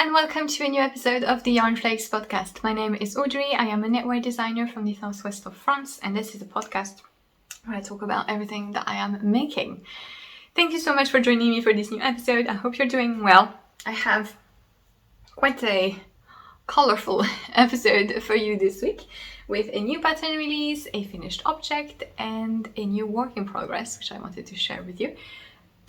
and welcome to a new episode of the Yarnflakes Podcast. My name is Audrey, I am a knitwear designer from the southwest of France, and this is a podcast where I talk about everything that I am making. Thank you so much for joining me for this new episode. I hope you're doing well. I have quite a colorful episode for you this week with a new pattern release, a finished object, and a new work in progress, which I wanted to share with you.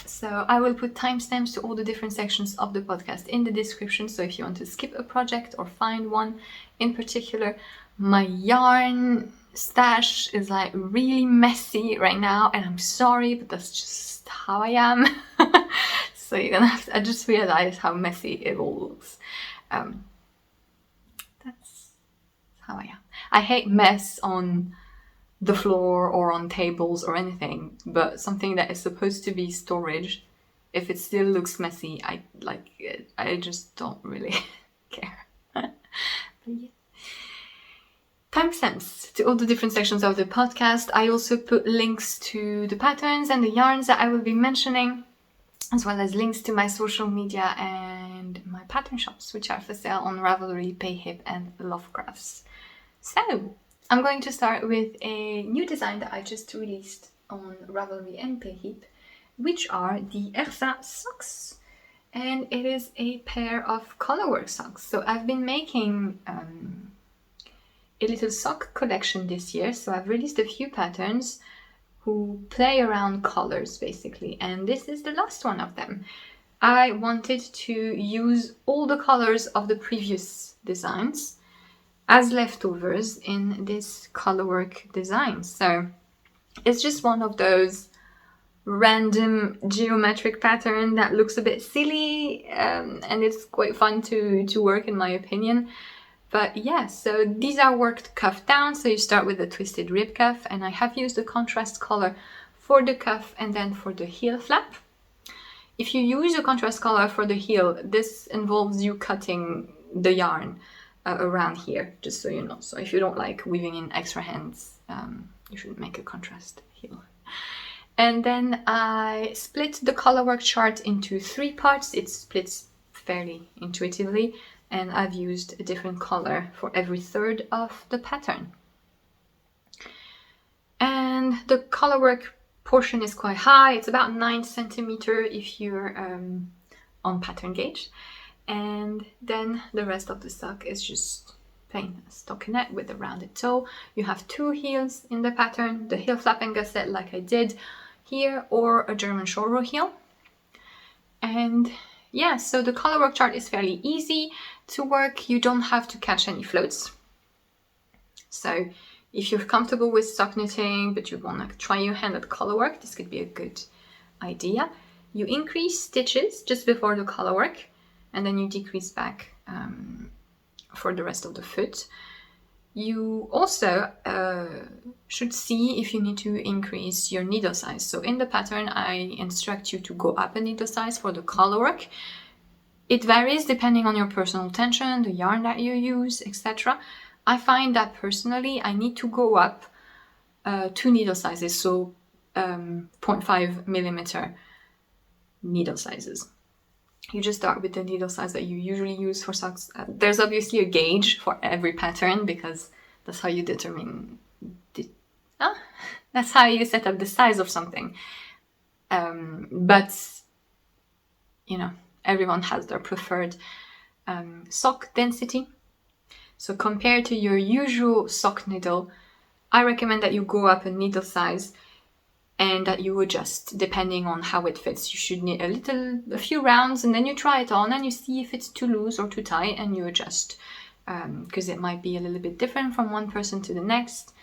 So I will put timestamps to all the different sections of the podcast in the description. So if you want to skip a project or find one in particular, my yarn stash is like really messy right now, and I'm sorry, but that's just how I am. So you're gonna have to, I just realized how messy it all looks. That's how I am. I hate mess on the floor or on tables or anything, but something that is supposed to be storage, if it still looks messy, I like it. I just don't really care. But yeah. Timestamps to all the different sections of the podcast. I also put links to the patterns and the yarns that I will be mentioning, as well as links to my social media and my pattern shops, which are for sale on Ravelry, Payhip, and Lovecrafts. So I'm going to start with a new design that I just released on Ravelry and Payhip, which are the Ersa Socks. And it is a pair of colorwork socks. So I've been making a little sock collection this year. So I've released a few patterns who play around colors basically. And this is the last one of them. I wanted to use all the colors of the previous designs as leftovers in this colorwork design. So it's just one of those random geometric pattern that looks a bit silly, and it's quite fun to work in my opinion. But yeah, so these are worked cuff down, so you start with the twisted rib cuff, and I have used a contrast color for the cuff and then for the heel flap. If you use a contrast color for the heel, this involves you cutting the yarn around here, just so you know. So if you don't like weaving in extra hands, you should make a contrast heel. And then I split the colorwork chart into 3 parts. It splits fairly intuitively, and I've used a different color for every third of the pattern. And the colorwork portion is quite high. It's about 9 centimeters if you're on pattern gauge. And then the rest of the sock is just plain stockinette with a rounded toe. You have 2 heels in the pattern, the heel flap and gusset like I did here, or a German short row heel. And yeah, so the colorwork chart is fairly easy to work. You don't have to catch any floats. So if you're comfortable with sock knitting but you want to try your hand at colorwork, this could be a good idea. You increase stitches just before the colorwork, and then you decrease back for the rest of the foot. You also should see if you need to increase your needle size. So in the pattern, I instruct you to go up a needle size for the colorwork. It varies depending on your personal tension, the yarn that you use, etc. I find that personally, I need to go up 2 needle sizes, so 0.5 millimeter needle sizes. You just start with the needle size that you usually use for socks. There's obviously a gauge for every pattern because that's how you determine that's how you set up the size of something. But you know, everyone has their preferred sock density. So compared to your usual sock needle, I recommend that you go up a needle size and that you adjust depending on how it fits. You should knit a few rounds, and then you try it on and you see if it's too loose or too tight, and you adjust because it might be a little bit different from one person to the next.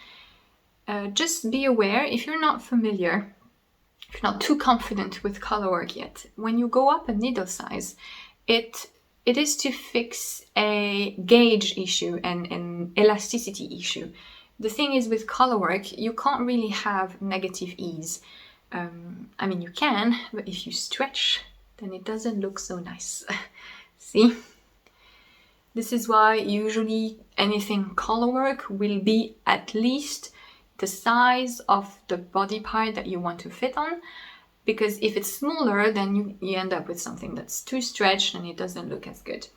Just be aware, if you're not familiar, if you're not too confident with colorwork yet, when you go up a needle size, it is to fix a gauge issue and an elasticity issue. The thing is, with colorwork, you can't really have negative ease. I mean, you can, but if you stretch, then it doesn't look so nice. See? This is why usually anything colorwork will be at least the size of the body part that you want to fit on. because if it's smaller, then you end up with something that's too stretched and it doesn't look as good.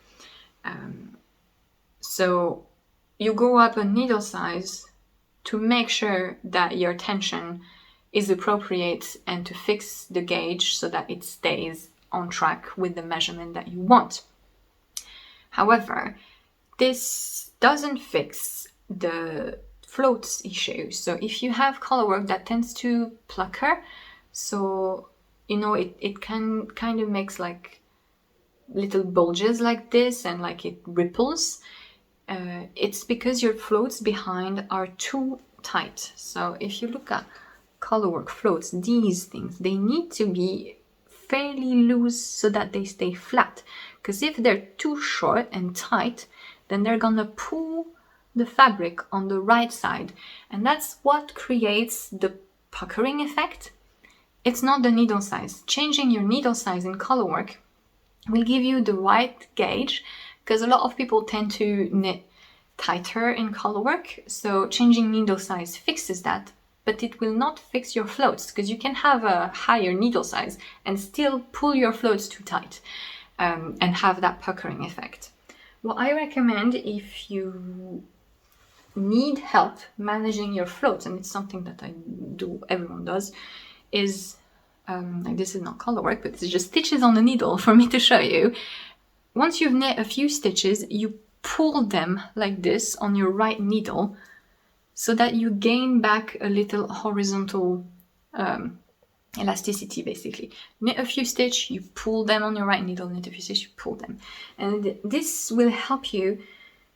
So you go up a needle size to make sure that your tension is appropriate and to fix the gauge so that it stays on track with the measurement that you want. However, this doesn't fix the floats issue. So if you have colorwork that tends to pucker, so it can kind of makes like little bulges like this and like it ripples, it's because your floats behind are too tight. So if you look at colorwork floats, these things, they need to be fairly loose so that they stay flat, because if they're too short and tight, then they're gonna pull the fabric on the right side, and that's what creates the puckering effect. It's not the needle size. Changing your needle size in colorwork will give you the right gauge, because a lot of people tend to knit tighter in colorwork, so changing needle size fixes that, but it will not fix your floats, because you can have a higher needle size and still pull your floats too tight and have that puckering effect. What I recommend if you need help managing your floats, and it's something that I do, everyone does, is like this is not colorwork, but it's just stitches on the needle for me to show you. Once you've knit a few stitches, you pull them like this on your right needle so that you gain back a little horizontal elasticity, basically. Knit a few stitches, you pull them on your right needle, knit a few stitches, you pull them. And this will help you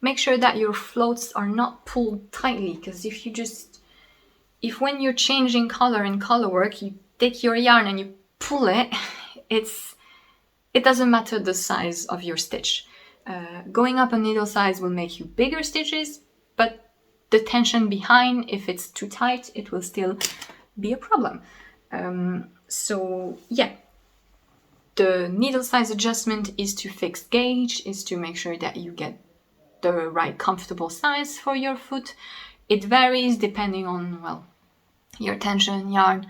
make sure that your floats are not pulled tightly, because if when you're changing color in colorwork, you take your yarn and you pull it, it doesn't matter the size of your stitch. Going up a needle size will make you bigger stitches, but the tension behind, if it's too tight, it will still be a problem. So yeah, the needle size adjustment is to fix gauge, is to make sure that you get the right comfortable size for your foot. It varies depending on, well, your tension, yarn,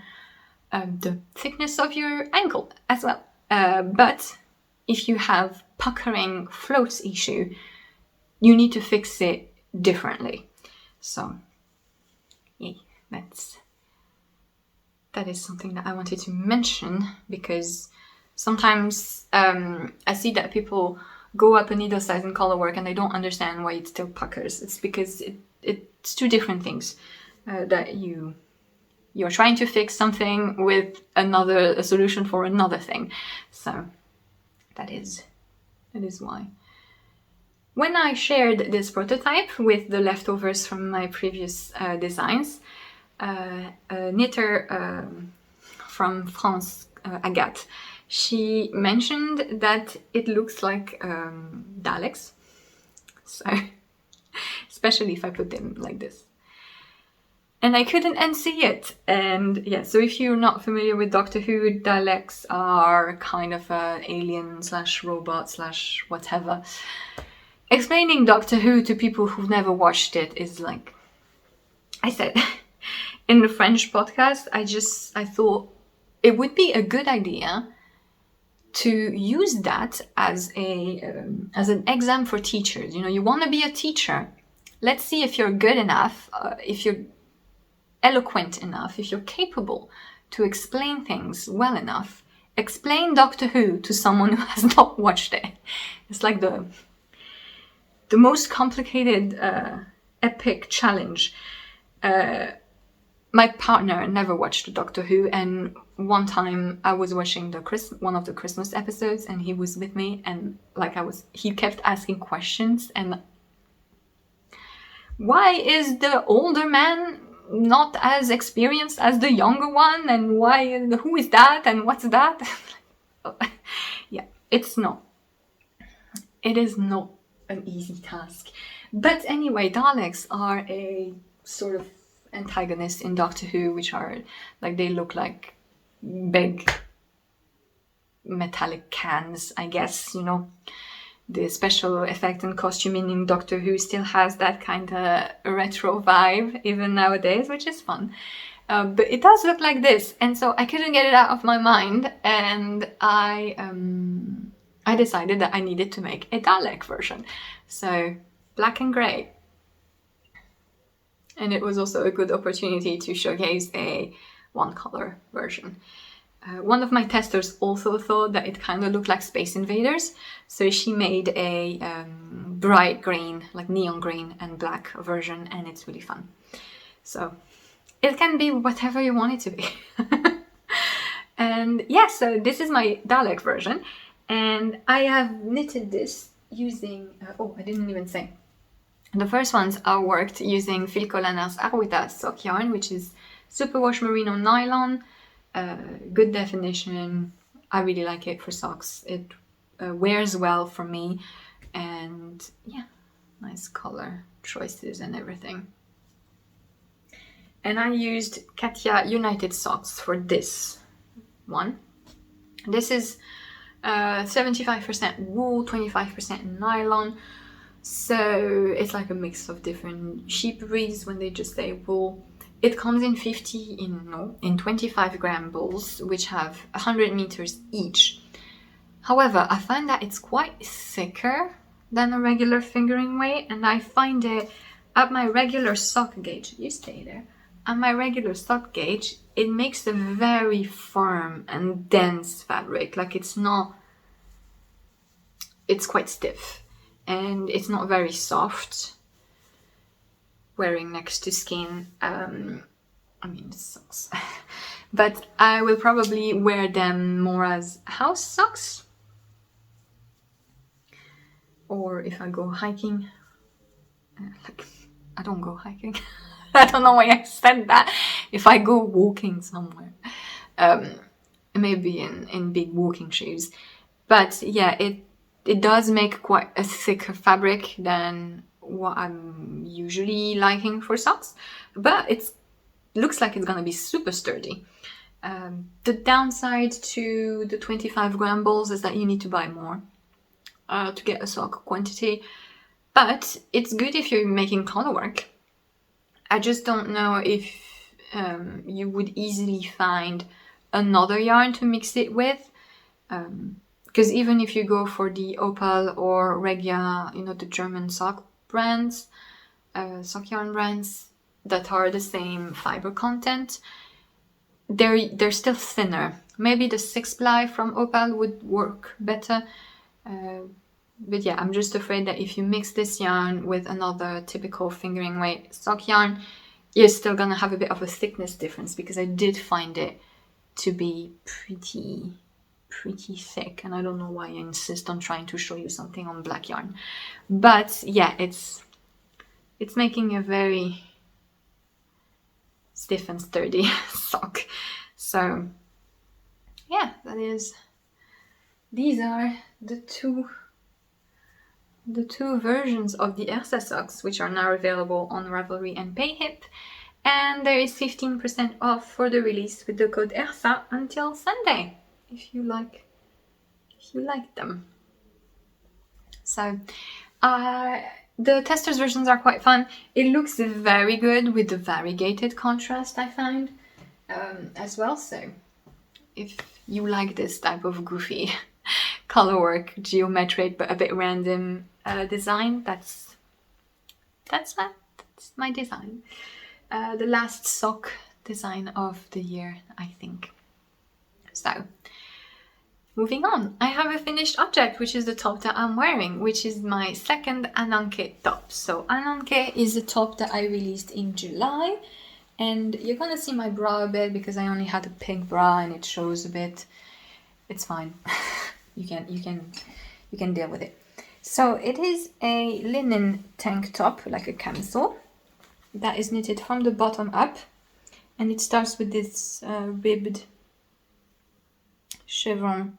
the thickness of your ankle as well. But if you have puckering floats issue, you need to fix it differently. So yeah, that is something that I wanted to mention, because sometimes I see that people go up a needle size in colorwork and they don't understand why it still puckers. It's because it's two different things that you're trying to fix something with a solution for another thing. So that is why. When I shared this prototype with the leftovers from my previous designs, a knitter from France, Agathe, she mentioned that it looks like Daleks, so especially if I put them like this. And I couldn't unsee it. And yeah, so if you're not familiar with Doctor Who, Daleks are kind of an alien / robot / whatever. Explaining Doctor Who to people who've never watched it is like I said in the French podcast. I thought it would be a good idea to use that as an exam for teachers. You want to be a teacher. Let's see if you're good enough, if you're eloquent enough, if you're capable to explain things well enough. Explain Doctor Who to someone who has not watched it. It's like the most complicated epic challenge. My partner never watched Doctor Who, and one time I was watching one of the Christmas episodes, and he was with me, and he kept asking questions, and why is the older man not as experienced as the younger one, and who is that, and what's that? Yeah, it is not an easy task. But anyway, Daleks are a sort of antagonist in Doctor Who, which are like, they look like big metallic cans, I guess. The special effect and costuming in Doctor Who still has that kind of retro vibe even nowadays, which is fun. but it does look like this, and so I couldn't get it out of my mind, and I decided that I needed to make a Dalek version. So black and grey. And it was also a good opportunity to showcase a one color version. One of my testers also thought that it kind of looked like Space Invaders, so she made a bright green, like neon green and black version, and it's really fun. So it can be whatever you want it to be. And yeah, so this is my Dalek version, and I have knitted this using, I didn't even say. The first ones are worked using Phil Colliner's Arwita sock yarn, which is superwash merino nylon. Good definition. I really like it for socks. It wears well for me, and yeah, nice color choices and everything. And I used Katya United Socks for this one. This is 75% wool, 25% nylon. So it's like a mix of different sheep breeds when they just say wool. It comes in 25 gram balls, which have 100 meters each. However, I find that it's quite thicker than a regular fingering weight, and I find it at my regular sock gauge. You stay there. At my regular sock gauge, it makes a very firm and dense fabric. Like it's quite stiff, and it's not very soft. Wearing next to skin, it sucks. But I will probably wear them more as house socks, or if I go hiking. I don't go hiking. I don't know why I said that. If I go walking somewhere, maybe in big walking shoes. But yeah, it does make quite a thicker fabric than what I'm usually liking for socks, but it looks like it's gonna be super sturdy. The downside to the 25 gram balls is that you need to buy more to get a sock quantity, but it's good if you're making color work. I just don't know if you would easily find another yarn to mix it with, because even if you go for the Opal or Regia, the German sock brands, sock yarn brands that are the same fiber content, they're still thinner. Maybe the 6-ply from Opal would work better, but yeah, I'm just afraid that if you mix this yarn with another typical fingering weight sock yarn, you're still gonna have a bit of a thickness difference, because I did find it to be pretty thick, and I don't know why I insist on trying to show you something on black yarn. But yeah, it's making a very stiff and sturdy sock. So yeah, these are the two versions of the Ersa Socks, which are now available on Ravelry and Payhip, and there is 15% off for the release with the code Ersa until Sunday, if you like them. So the testers versions are quite fun. It looks very good with the variegated contrast, I find, as well. So if you like this type of goofy color work, geometric but a bit random design, that's my design. The last sock design of the year, I think. So moving on, I have a finished object, which is the top that I'm wearing, which is my second Ananke top. So Ananke is a top that I released in July, and you're gonna see my bra a bit because I only had a pink bra and it shows a bit. It's fine. you can deal with it. So it is a linen tank top, like a camisole, that is knitted from the bottom up, and it starts with this ribbed chevron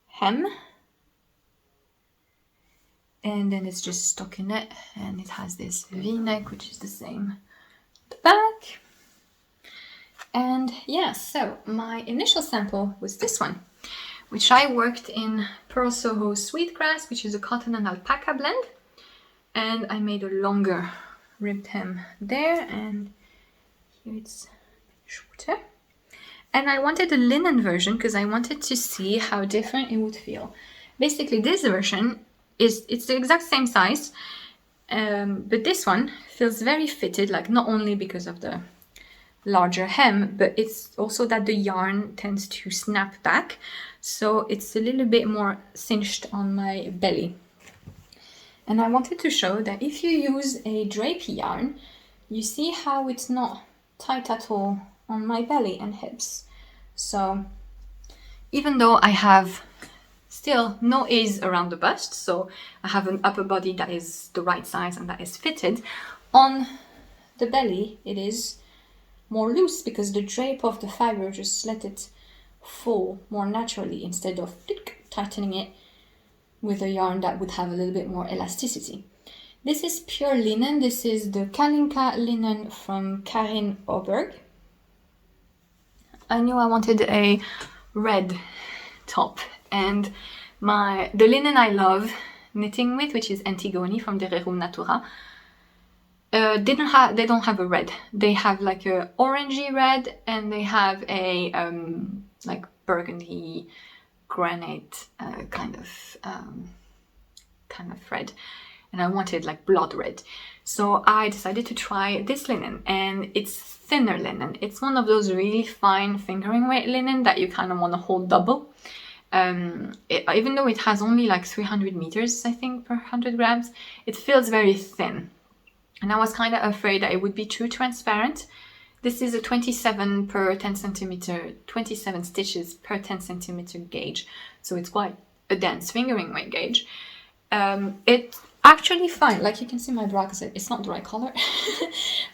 hem, and then it's just stockinette, and it has this v-neck, which is the same at the back. And yeah, so my initial sample was this one, which I worked in Pearl Soho Sweetgrass, which is a cotton and alpaca blend, and I made a longer ribbed hem there, and here it's Chapter. And I wanted a linen version because I wanted to see how different it would feel. Basically, this version it's the exact same size, but this one feels very fitted, like not only because of the larger hem, but it's also that the yarn tends to snap back, so it's a little bit more cinched on my belly. And I wanted to show that if you use a drapey yarn, you see how it's not tight at all on my belly and hips. So even though I have still no ease around the bust, so I have an upper body that is the right size and that is fitted, on the belly it is more loose because the drape of the fiber just let it fall more naturally instead of tightening it with a yarn that would have a little bit more elasticity. This is pure linen. This is the Kalinka linen from Karin Oberg. I knew I wanted a red top, and the linen I love knitting with, which is Antigone from the Rerum Natura, they don't have a red. They have like a orangey red, and they have a like burgundy granite kind of red. And I wanted like blood red. So I decided to try this linen, and it's thinner linen. It's one of those really fine fingering weight linen that you kind of want to hold double. Even though it has only like 300 meters, I think, per 100 grams, it feels very thin. And I was kind of afraid that it would be too transparent. This is a 27 per 10 centimeter, 27 stitches per 10 centimeter gauge. So it's quite a dense fingering weight gauge. It's actually fine. Like you can see my bra, because it's not the right color.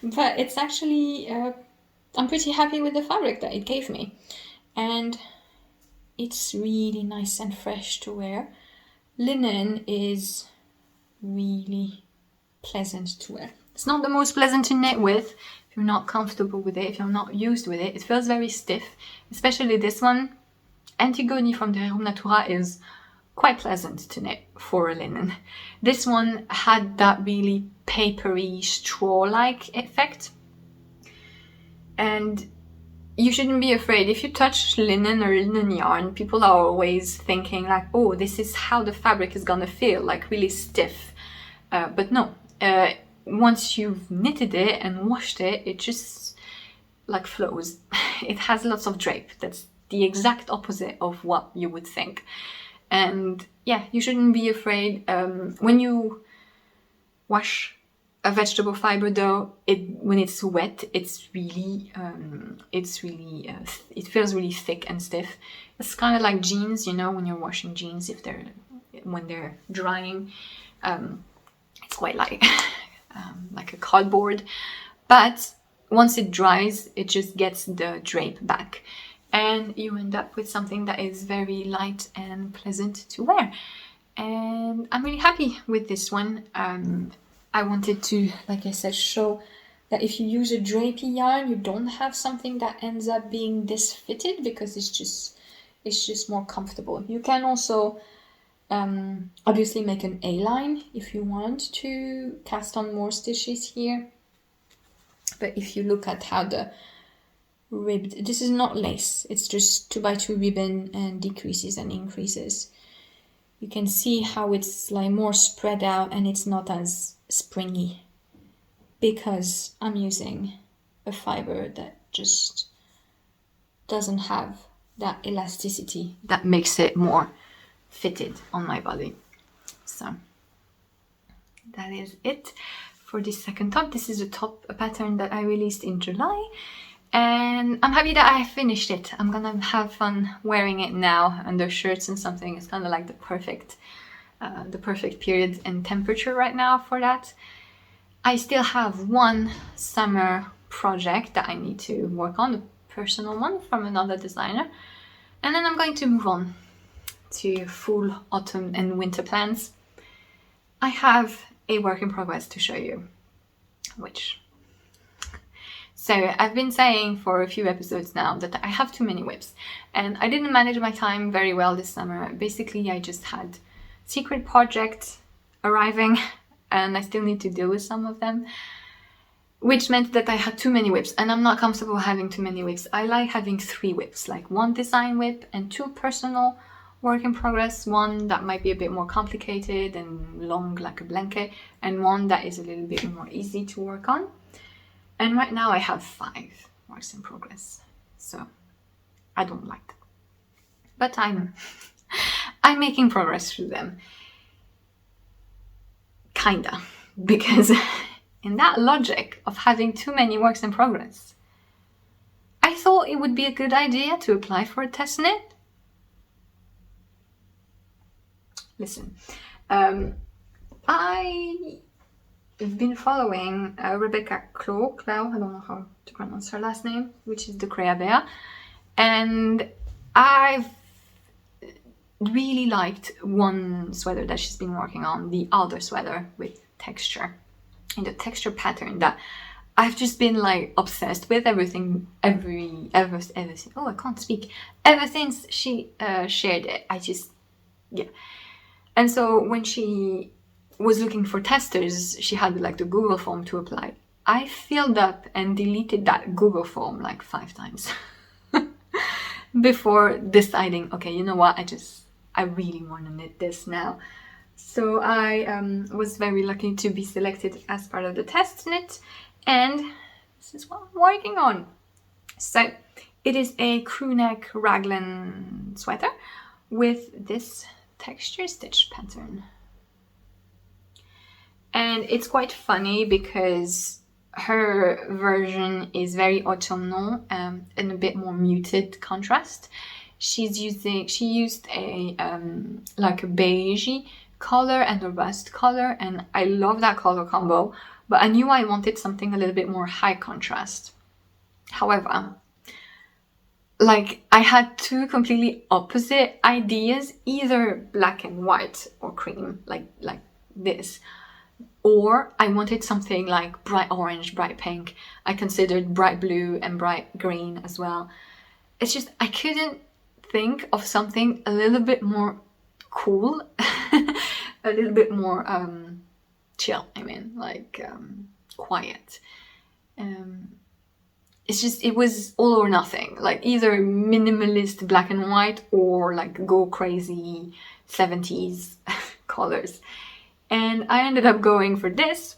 But it's actually, I'm pretty happy with the fabric that it gave me. And it's really nice and fresh to wear. Linen is really pleasant to wear. It's not the most pleasant to knit with if you're not comfortable with it, if you're not used with it. It feels very stiff, especially this one. Antigone from the Rerum Natura is quite pleasant to knit for a linen. This one had that really papery, straw-like effect. And you shouldn't be afraid. If you touch linen or linen yarn, people are always thinking like, oh, this is how the fabric is gonna feel, like really stiff. But no, once you've knitted it and washed it, it just like flows. It has lots of drape. That's the exact opposite of what you would think. And yeah, you shouldn't be afraid. When you wash a vegetable fiber though, when it's wet, it feels really thick and stiff. It's kind of like jeans, you know, when you're washing jeans, when they're drying, it's quite like a cardboard. But once it dries, it just gets the drape back, and you end up with something that is very light and pleasant to wear. And I'm really happy with this one. I wanted to, like I said, show that if you use a drapey yarn, you don't have something that ends up being this fitted, because it's just more comfortable. You can also obviously make an A-line if you want to cast on more stitches here. But if you look at how the ribbed, this is not lace, it's just 2x2 ribbon and decreases and increases. You can see how it's like more spread out and it's not as springy, because I'm using a fiber that just doesn't have that elasticity that makes it more fitted on my body. So that is it for this second top. This is a pattern that I released in July, and I'm happy that I finished it. I'm gonna have fun wearing it now under shirts and something. It's kind of like the perfect period and temperature right now for that. I still have one summer project that I need to work on, a personal one from another designer, and then I'm going to move on to full autumn and winter plans. I have a work in progress to show you, so I've been saying for a few episodes now that I have too many whips, and I didn't manage my time very well this summer. Basically, I just had secret projects arriving, and I still need to deal with some of them. which meant that I had too many whips, and I'm not comfortable having too many whips. I like having 3 whips, like 1 design whip and 2 personal work in progress, 1 that might be a bit more complicated and long like a blanket, and 1 that is a little bit more easy to work on. And right now I have 5 works in progress, so I don't like them. But I'm making progress through them. Kinda. Because in that logic of having too many works in progress, I thought it would be a good idea to apply for a test knit. Listen, I've been following Rebecca Clow, I don't know how to pronounce her last name, which is the Crea Bear, and I've really liked one sweater that she's been working on, the Alder sweater with texture, and the texture pattern that I've just been like obsessed with ever since she shared it. And so when she was looking for testers, she had like the Google form to apply. I filled up and deleted that Google form like 5 times before deciding, okay, you know what, I really want to knit this now. So I was very lucky to be selected as part of the test knit, and this is what I'm working on. So it is a crew neck raglan sweater with this texture stitch pattern. And it's quite funny because her version is very autumnal and a bit more muted contrast. She used a like a beigey color and a rust color, and I love that color combo, but I knew I wanted something a little bit more high contrast. However, like I had 2 completely opposite ideas, either black and white or cream, like this, or I wanted something like bright orange, bright pink. I considered bright blue and bright green as well. It's just I couldn't think of something a little bit more cool, a little bit more chill, quiet. It's just, it was all or nothing, like either minimalist black and white or like go crazy 70s colors. And I ended up going for this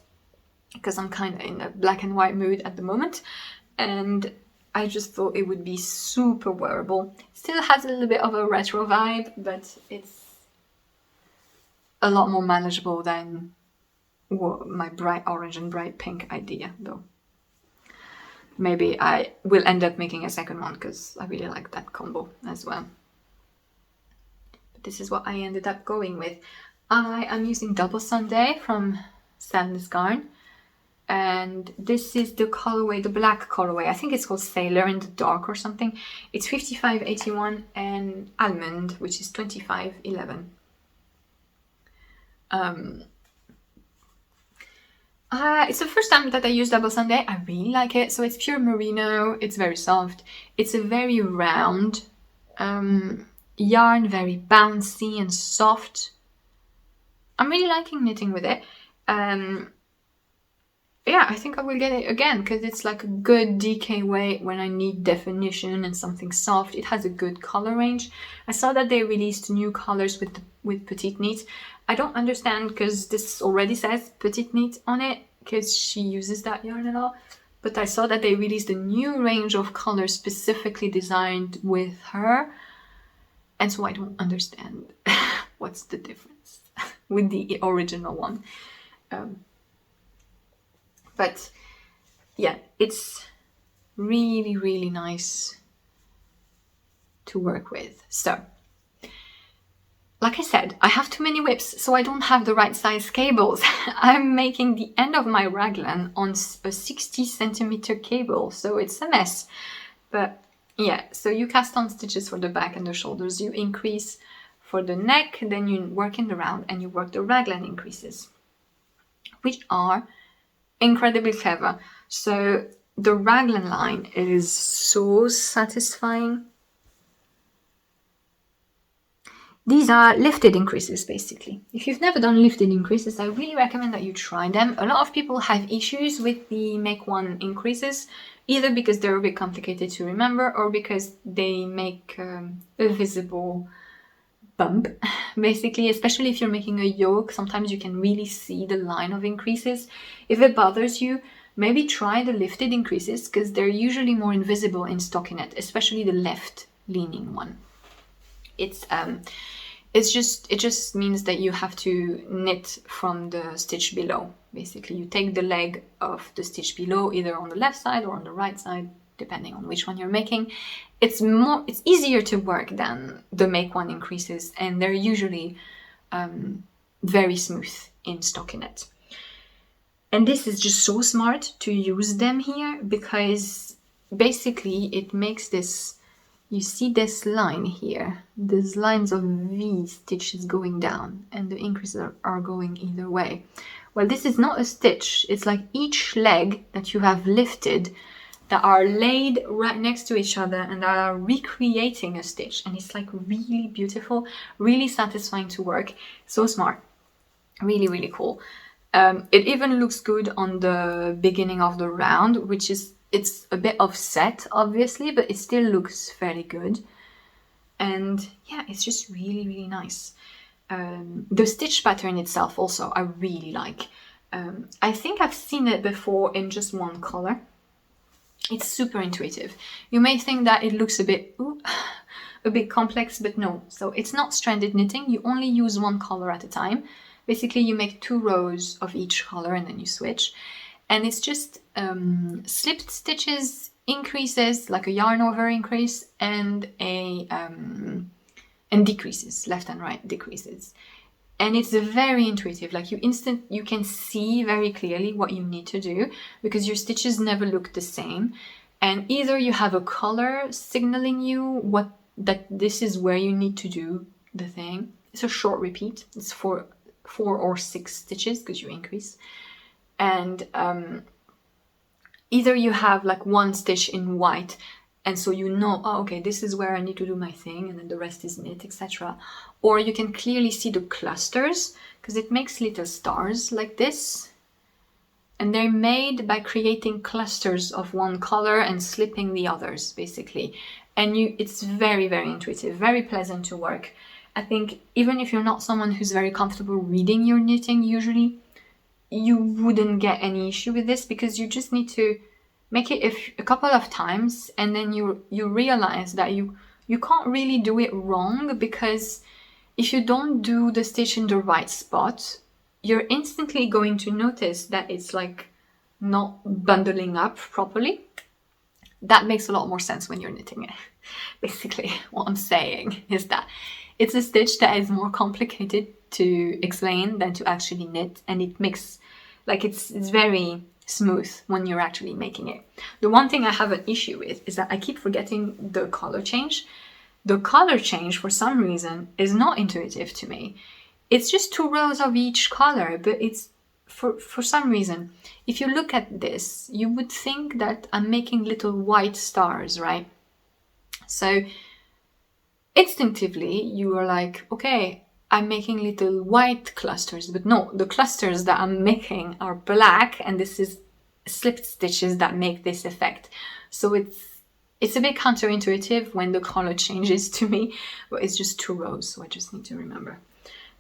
because I'm kind of in a black and white mood at the moment, and I just thought it would be super wearable. Still has a little bit of a retro vibe, but it's a lot more manageable than my bright orange and bright pink idea, though. Maybe I will end up making a second one because I really like that combo as well. But this is what I ended up going with. I am using Double Sunday from Sadness Garn. And this is the colorway, the black colorway. I think it's called Sailor in the Dark or something. It's 5581 and Almond, which is 2511. It's the first time that I use Double Sunday. I really like it. So it's pure merino. It's very soft. It's a very round yarn, very bouncy and soft. I'm really liking knitting with it. Yeah, I think I will get it again because it's like a good DK weight when I need definition and something soft. It has a good color range. I saw that they released new colors with Petite Knit. I don't understand because this already says Petite Knit on it because she uses that yarn a lot. But I saw that they released a new range of colors specifically designed with her. And so I don't understand what's the difference with the original one. But yeah, it's really, really nice to work with. So, like I said, I have too many whips, so I don't have the right size cables. I'm making the end of my raglan on a 60 centimeter cable, so it's a mess. But yeah, so you cast on stitches for the back and the shoulders, you increase for the neck, then you work in the round and you work the raglan increases, which are incredibly clever. So the raglan line is so satisfying. These are lifted increases, basically. If you've never done lifted increases, I really recommend that you try them. A lot of people have issues with the make one increases, either because they're a bit complicated to remember or because they make a visible bump, basically, especially if you're making a yoke. Sometimes you can really see the line of increases. If it bothers you, maybe try the lifted increases because they're usually more invisible in stockinette, especially the left leaning one. It just means that you have to knit from the stitch below. Basically, you take the leg of the stitch below, either on the left side or on the right side, depending on which one you're making. It's easier to work than the make one increases, and they're usually very smooth in stockinette. And this is just so smart to use them here because basically it makes this. You see this line here, these lines of V stitches going down, and the increases are going either way. Well, this is not a stitch. It's like each leg that you have lifted that are laid right next to each other and that are recreating a stitch. And it's like really beautiful, really satisfying to work. So smart. Really, really cool. It even looks good on the beginning of the round, which is it's a bit offset, obviously, but it still looks fairly good. And yeah, it's just really, really nice. The stitch pattern itself also, I really like. I think I've seen it before in just one color. It's super intuitive. You may think that it looks a bit complex, but no. So it's not stranded knitting. You only use one color at a time. Basically, you make 2 rows of each color and then you switch. And it's just slipped stitches, increases, like a yarn over increase, and and decreases, left and right decreases. And it's very intuitive, like you can see very clearly what you need to do because your stitches never look the same. And either you have a color signaling you that this is where you need to do the thing. It's a short repeat. It's 4 or 6 stitches because you increase. And either you have like one stitch in white and so you know, oh, okay, this is where I need to do my thing and then the rest is knit, etc. Or you can clearly see the clusters because it makes little stars like this. And they're made by creating clusters of one color and slipping the others, basically. And it's very, very intuitive, very pleasant to work. I think even if you're not someone who's very comfortable reading your knitting usually, you wouldn't get any issue with this because you just need to make it a couple of times and then you realize that you can't really do it wrong because if you don't do the stitch in the right spot, you're instantly going to notice that it's like not bundling up properly. That makes a lot more sense when you're knitting it. Basically, what I'm saying is that it's a stitch that is more complicated to explain than to actually knit, and it makes like it's very smooth when you're actually making it. The one thing I have an issue with is that I keep forgetting the color change. The color change, for some reason, is not intuitive to me. It's just 2 rows of each color, but it's for some reason, if you look at this, you would think that I'm making little white stars, right? So instinctively, you are like, okay, I'm making little white clusters, but no, the clusters that I'm making are black, and this is slipped stitches that make this effect. So it's a bit counterintuitive when the color changes to me, but it's just 2 rows, so I just need to remember.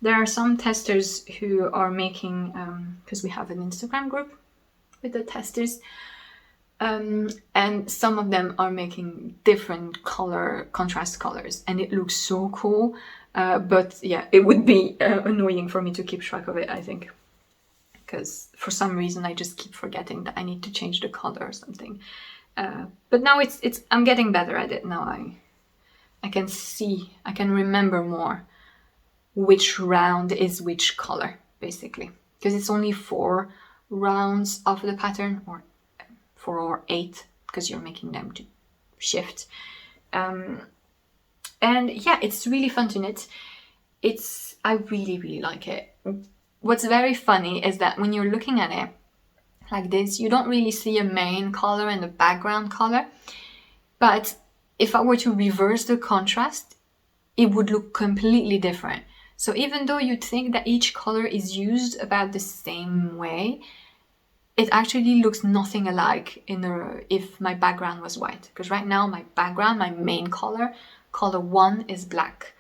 There are some testers who are making, because we have an Instagram group with the testers, and some of them are making different contrast colors, and it looks so cool. But yeah, it would be annoying for me to keep track of it, I think, because for some reason I just keep forgetting that I need to change the color or something. But now I'm getting better at it now. I can remember more which round is which color, basically, because it's only 4 rounds of the pattern, or 4 or 8, because you're making them to shift. And yeah, it's really fun to knit. I really, really like it. What's very funny is that when you're looking at it like this, you don't really see a main color and a background color. But if I were to reverse the contrast, it would look completely different. So even though you'd think that each color is used about the same way, it actually looks nothing alike if my background was white. Because right now my background, my main color 1 is black,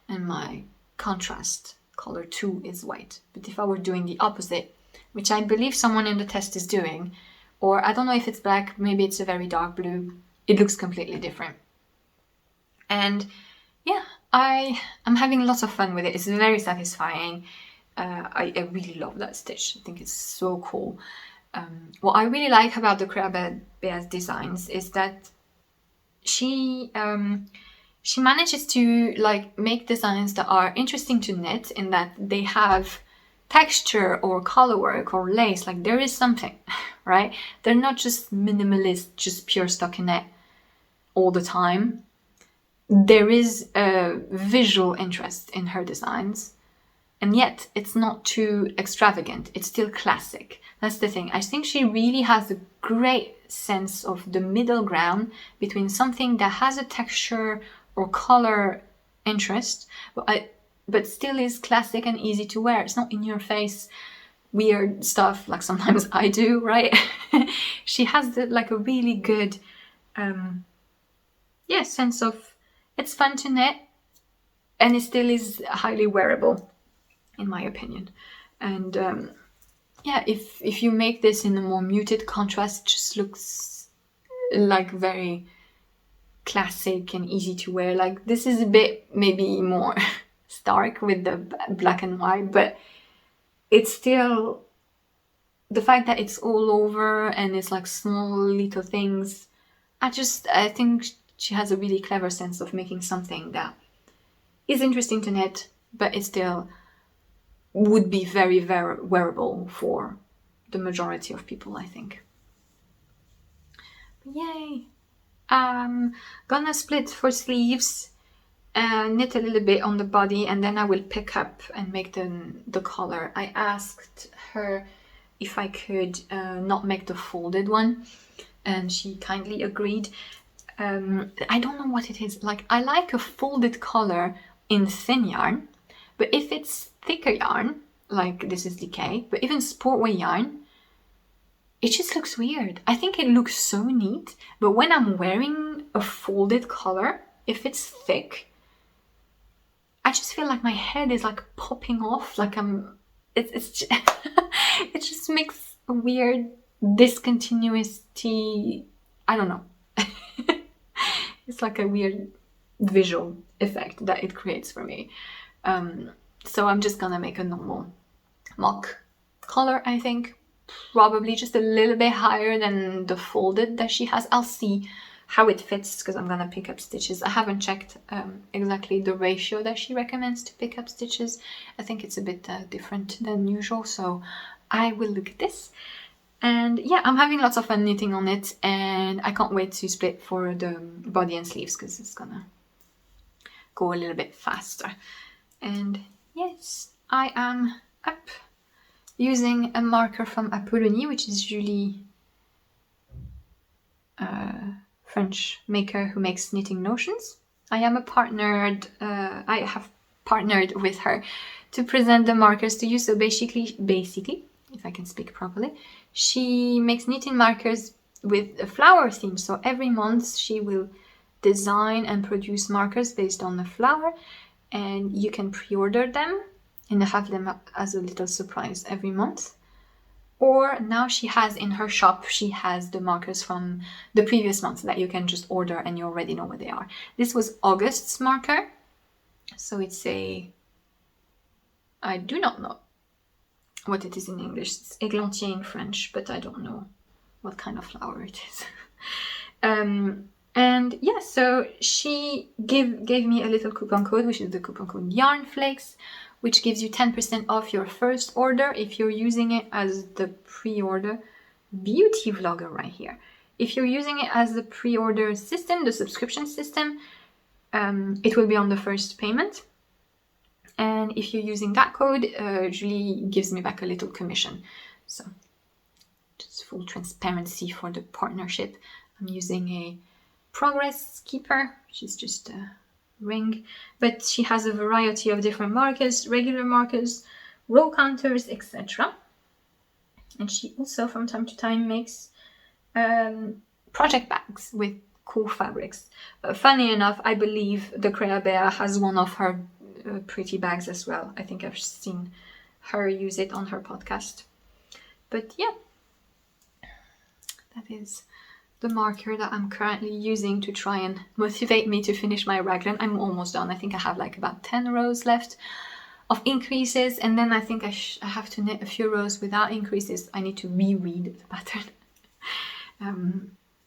and my contrast color 2 is white. But if I were doing the opposite, which I believe someone in the test is doing, or I don't know if it's black, maybe it's a very dark blue, it looks completely different. And yeah, I'm having lots of fun with it. It's very satisfying. I really love that stitch. I think it's so cool. What I really like about the Créa Béa's designs is that she manages to like make designs that are interesting to knit, in that they have texture or color work or lace. Like there is something, right? They're not just minimalist, just pure stockinette all the time. There is a visual interest in her designs, and yet it's not too extravagant. It's still classic. That's the thing. I think she really has a great sense of the middle ground between something that has a texture or color interest, but still is classic and easy to wear. It's not in your face weird stuff like sometimes I do, right? She has a really good sense of it's fun to knit, and it still is highly wearable, in my opinion. And if you make this in a more muted contrast, it just looks like very classic and easy to wear. Like this is a bit maybe more stark with the black and white, but it's still the fact that it's all over and it's like small little things. I think she has a really clever sense of making something that is interesting to knit, but it still would be very, very wearable for the majority of people, I think. But yay! Gonna split for sleeves, knit a little bit on the body, and then I will pick up and make the collar. I asked her if I could not make the folded one, and she kindly agreed. I don't know what it is. Like, I like a folded collar in thin yarn, but if it's thicker yarn, like this is Decay, but even sportwear yarn, it just looks weird. I think it looks so neat, but when I'm wearing a folded collar, if it's thick, I just feel like my head is like popping off, like it's just, it just makes a weird discontinuity. I don't know. It's like a weird visual effect that it creates for me. So I'm just gonna make a normal mock collar, I think. Probably just a little bit higher than the folded that she has. I'll see how it fits because I'm gonna pick up stitches. I haven't checked exactly the ratio that she recommends to pick up stitches. I think it's a bit different than usual, so I will look at this. And yeah, I'm having lots of fun knitting on it, and I can't wait to split for the body and sleeves because it's gonna go a little bit faster. And yes, I am up using a marker from Apollonie, which is Julie, French maker who makes knitting notions. I have partnered with her to present the markers to you. So basically, if I can speak properly, she makes knitting markers with a flower theme. So every month she will design and produce markers based on the flower, and you can pre-order them and have them as a little surprise every month. Or now she has in her shop, she has the markers from the previous month that you can just order and you already know what they are. This was August's marker. So it's I do not know what it is in English. It's Eglantier in French, but I don't know what kind of flower it is. And yeah, so she gave me a little coupon code, which is the coupon code Yarnflakes, which gives you 10% off your first order if you're using it as the pre-order. Beauty vlogger right here. If you're using it as the pre-order system, the subscription system, it will be on the first payment. And if you're using that code, Julie gives me back a little commission. So just full transparency for the partnership. I'm using a Progress Keeper, which is just ring, but she has a variety of different markers, regular markers, row counters, etc. And she also from time to time makes project bags with cool fabrics. Funny enough, I believe the Crea Bear has one of her pretty bags as well. I think I've seen her use it on her podcast. But yeah, that is the marker that I'm currently using to try and motivate me to finish my raglan. I'm almost done. I think I have like about 10 rows left of increases, and then I think I have to knit a few rows without increases. I need to reread the pattern.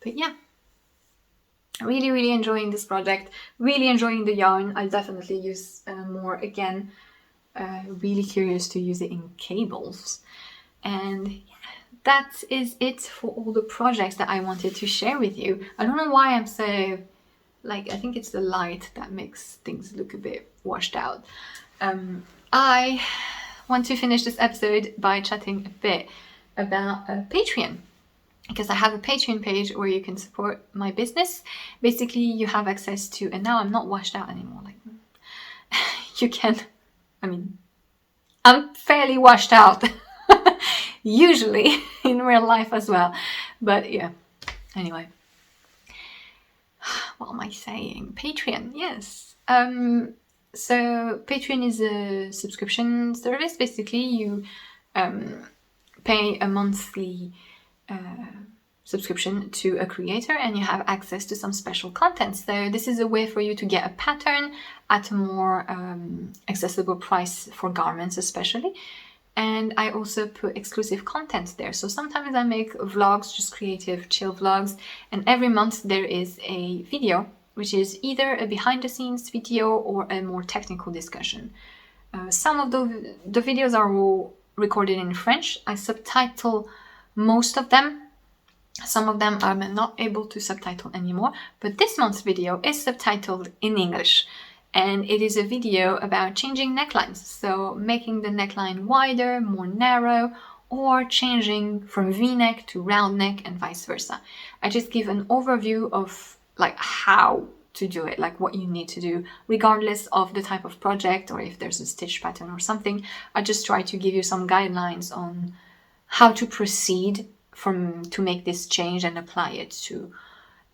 But yeah, really enjoying this project, really enjoying the yarn. I'll definitely use more again. Really curious to use it in cables. And yeah, that is it for all the projects that I wanted to share with you. I don't know why I'm so, I think it's the light that makes things look a bit washed out. I want to finish this episode by chatting a bit about Patreon, because I have a Patreon page where you can support my business. Basically, you have access to, and now I'm not washed out anymore. You can, I'm fairly washed out, usually in real life as well. But yeah, anyway. What am I saying? Patreon, yes. So Patreon is a subscription service. Basically, you pay a monthly subscription to a creator and you have access to some special content. So this is a way for you to get a pattern at a more accessible price for garments especially. And I also put exclusive content there. So sometimes I make vlogs, just creative chill vlogs, and every month there is a video which is either a behind the scenes video or a more technical discussion. Some of the videos are all recorded in French. I subtitle most of them. Some of them I'm not able to subtitle anymore, but this month's video is subtitled in English. And it is a video about changing necklines. So making the neckline wider, more narrow, or changing from V-neck to round neck and vice versa. I just give an overview of how to do it, what you need to do, regardless of the type of project or if there's a stitch pattern or something. I just try to give you some guidelines on how to proceed to make this change and apply it to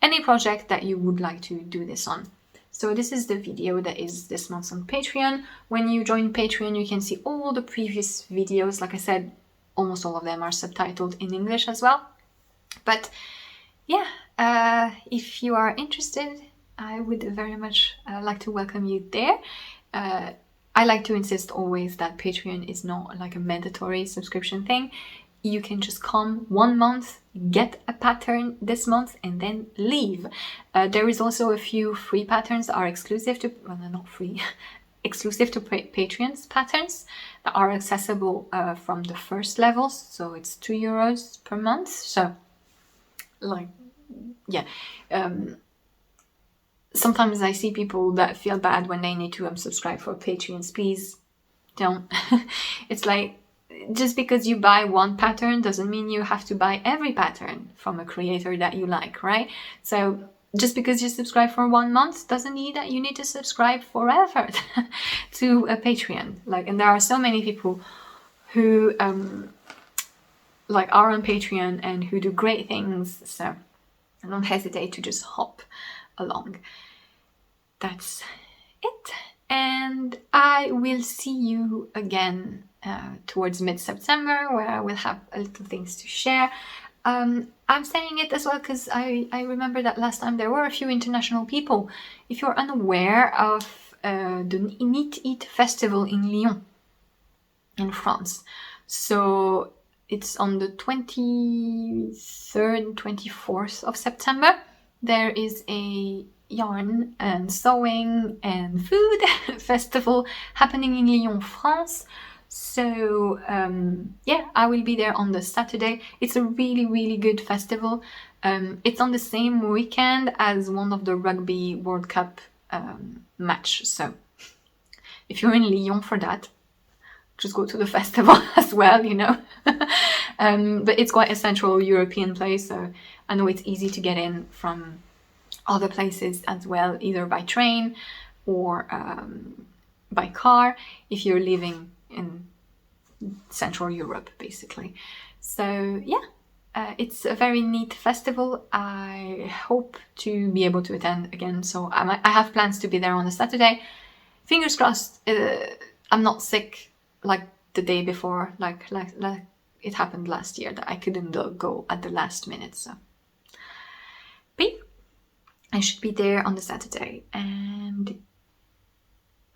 any project that you would like to do this on. So this is the video that is this month on Patreon. When you join Patreon, you can see all the previous videos. Like I said, almost all of them are subtitled in English as well. But yeah, if you are interested, I would very much like to welcome you there. I like to insist always that Patreon is not a mandatory subscription thing. You can just come 1 month, get a pattern this month, and then leave. There is also a few free patterns that are exclusive to, well, not free, exclusive to Patreon's patterns that are accessible from the first levels. So it's €2 per month. So, yeah. Sometimes I see people that feel bad when they need to subscribe for Patreons. Please don't. It's just because you buy one pattern doesn't mean you have to buy every pattern from a creator that you like, right? So just because you subscribe for 1 month doesn't mean that you need to subscribe forever to a Patreon. And there are so many people who are on Patreon and who do great things. So don't hesitate to just hop along. That's it. And I will see you again towards mid-September, where I will have a little things to share. I'm saying it as well because I remember that last time there were a few international people. If you're unaware of the Knit Eat Festival in Lyon, in France. So it's on the 23rd, 24th of September. There is a yarn and sewing and food festival happening in Lyon, France. So yeah, I will be there on the Saturday. It's a really good festival. It's on the same weekend as one of the Rugby World Cup match. So if you're in Lyon for that, just go to the festival as well, But it's quite a central European place, so I know it's easy to get in from other places as well, either by train or by car if you're living in Central Europe, basically. So yeah, it's a very neat festival. I hope to be able to attend again. So I have plans to be there on a Saturday. Fingers crossed. I'm not sick like the day before, like it happened last year, that I couldn't go at the last minute. So, but I should be there on the Saturday, and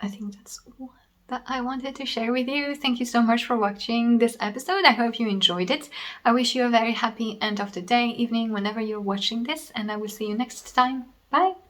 I think that's all that I wanted to share with you. Thank you so much for watching this episode. I hope you enjoyed it. I wish you a very happy end of the day, evening, whenever you're watching this, and I will see you next time. Bye!